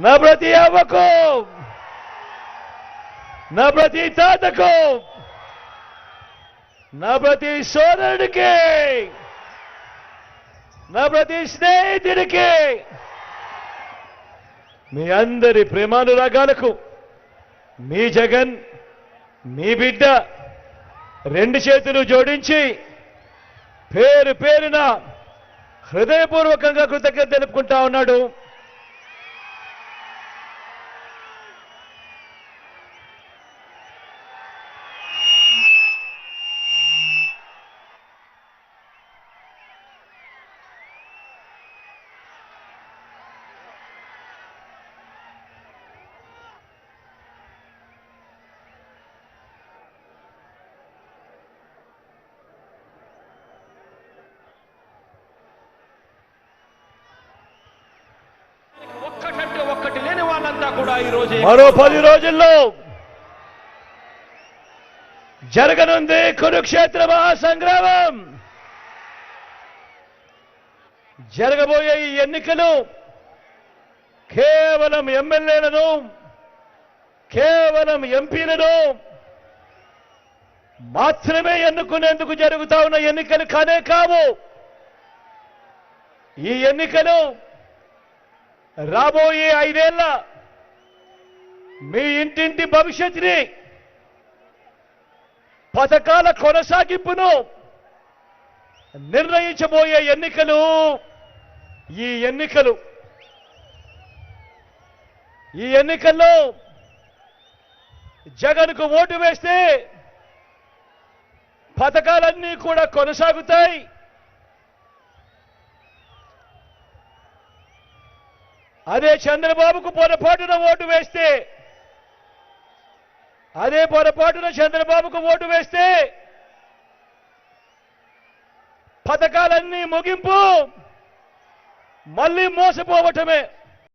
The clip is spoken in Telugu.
నా ప్రతి అవ్వకు, నా ప్రతి తాతకు, నా ప్రతి సోదరుడికి, నా ప్రతి స్నేహితుడికి, మీ అందరి ప్రేమానురాగాలకు మీ జగన్, మీ బిడ్డ రెండు చేతులు జోడించి పేరు పేరున హృదయపూర్వకంగా కృతజ్ఞత తెలుపుకుంటా ఉన్నాడు. మరో 10 రోజుల్లో జరగనుంది కురుక్షేత్ర మహాసంగ్రామం. జరగబోయే ఈ ఎన్నికలు కేవలం ఎమ్మెల్యేలను, కేవలం ఎంపీలను మాత్రమే ఎన్నుకునేందుకు జరుగుతా ఉన్న ఎన్నికలు కానే కావు. ఈ ఎన్నికలు రాబోయే 5 ఏళ్ల మీ ఇంటింటి భవిష్యత్తుని, పథకాల కొనసాగింపును నిర్ణయించబోయే ఎన్నికలు ఈ ఎన్నికల్లో జగన్కు ఓటు వేస్తే పథకాలన్నీ కూడా కొనసాగుతాయి. అదే చంద్రబాబుకు పొరపాటున ఓటు వేస్తే, చంద్రబాబుకు ఓటు వేస్తే పథకాలన్నీ ముగింపు, మళ్ళీ మోసపోవటమే.